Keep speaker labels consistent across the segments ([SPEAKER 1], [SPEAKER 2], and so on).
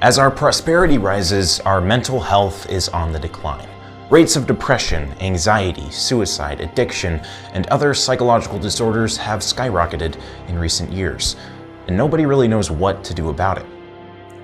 [SPEAKER 1] As our prosperity rises, our mental health is on the decline. Rates of depression, anxiety, suicide, addiction, and other psychological disorders have skyrocketed in recent years, and nobody really knows what to do about it.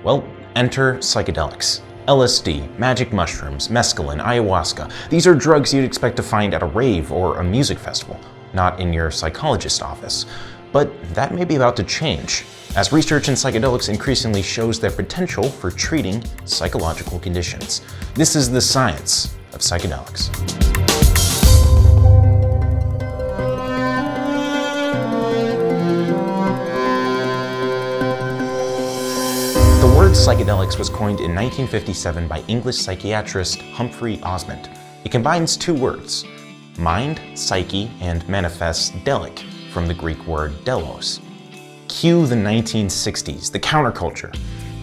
[SPEAKER 1] Well, enter psychedelics. LSD, magic mushrooms, mescaline, ayahuasca. These are drugs you'd expect to find at a rave or a music festival, not in your psychologist's office. But that may be about to change, as research in psychedelics increasingly shows their potential for treating psychological conditions. This is the science of psychedelics. The word psychedelics was coined in 1957 by English psychiatrist Humphrey Osmond. It combines two words, mind, psyche, and manifests delic, from the Greek word delos. Cue the 1960s, the counterculture.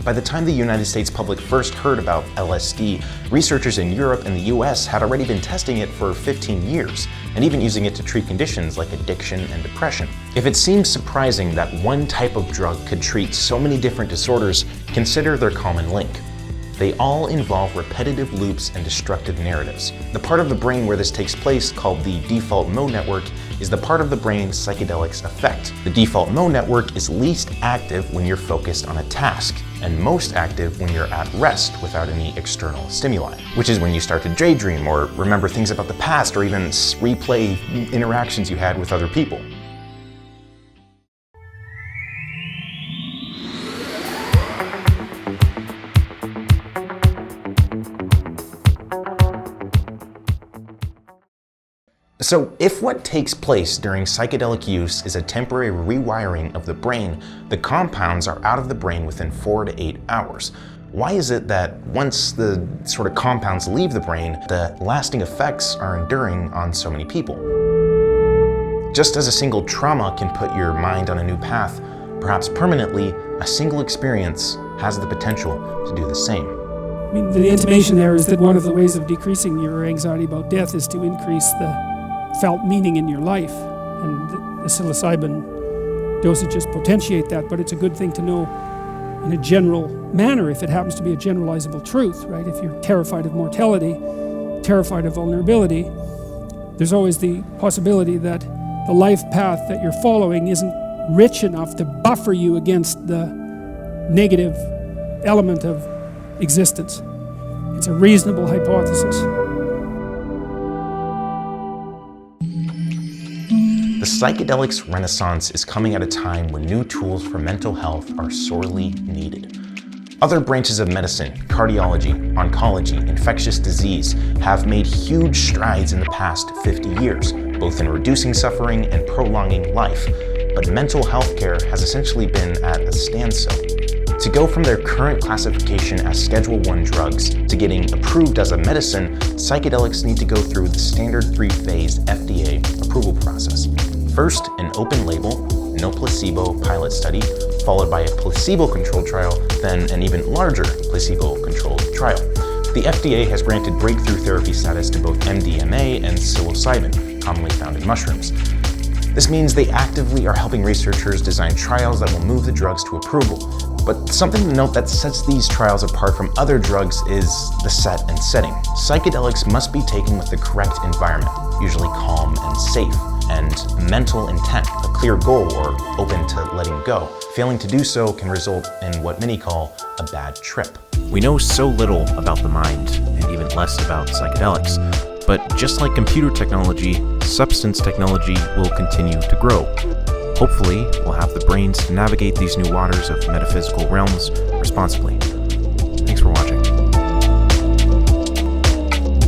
[SPEAKER 1] By the time the United States public first heard about LSD, researchers in Europe and the US had already been testing it for 15 years, and even using it to treat conditions like addiction and depression. If it seems surprising that one type of drug could treat so many different disorders, consider their common link. They all involve repetitive loops and destructive narratives. The part of the brain where this takes place, called the default mode network, is the part of the brain psychedelics affect. The default mode network is least active when you're focused on a task, and most active when you're at rest without any external stimuli, which is when you start to daydream or remember things about the past or even replay interactions you had with other people. So if what takes place during psychedelic use is a temporary rewiring of the brain, the compounds are out of the brain within 4 to 8 hours. Why is it that once the sort of compounds leave the brain, the lasting effects are enduring on so many people? Just as a single trauma can put your mind on a new path, perhaps permanently, a single experience has the potential to do the same.
[SPEAKER 2] I mean, the intimation there is that one of the ways of decreasing your anxiety about death is to increase the felt meaning in your life, and the psilocybin dosages potentiate that, but it's a good thing to know in a general manner if it happens to be a generalizable truth, right? If you're terrified of mortality, terrified of vulnerability, there's always the possibility that the life path that you're following isn't rich enough to buffer you against the negative element of existence. It's a reasonable hypothesis.
[SPEAKER 1] The psychedelics renaissance is coming at a time when new tools for mental health are sorely needed. Other branches of medicine, cardiology, oncology, infectious disease, have made huge strides in the past 50 years, both in reducing suffering and prolonging life, but mental health care has essentially been at a standstill. To go from their current classification as Schedule I drugs to getting approved as a medicine, psychedelics need to go through the standard 3-phase FDA approval process. First, an open-label, no placebo pilot study, followed by a placebo-controlled trial, then an even larger placebo-controlled trial. The FDA has granted breakthrough therapy status to both MDMA and psilocybin, commonly found in mushrooms. This means they actively are helping researchers design trials that will move the drugs to approval. But something to note that sets these trials apart from other drugs is the set and setting. Psychedelics must be taken with the correct environment, usually calm and safe, and mental intent, a clear goal or open to letting go. Failing to do so can result in what many call a bad trip. We know so little about the mind, and even less about psychedelics. But just like computer technology, substance technology will continue to grow. Hopefully, we'll have the brains to navigate these new waters of metaphysical realms responsibly. Thanks for watching.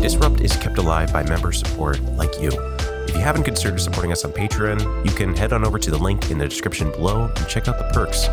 [SPEAKER 1] Disrupt is kept alive by member support like you. If you haven't considered supporting us on Patreon, you can head on over to the link in the description below and check out the perks.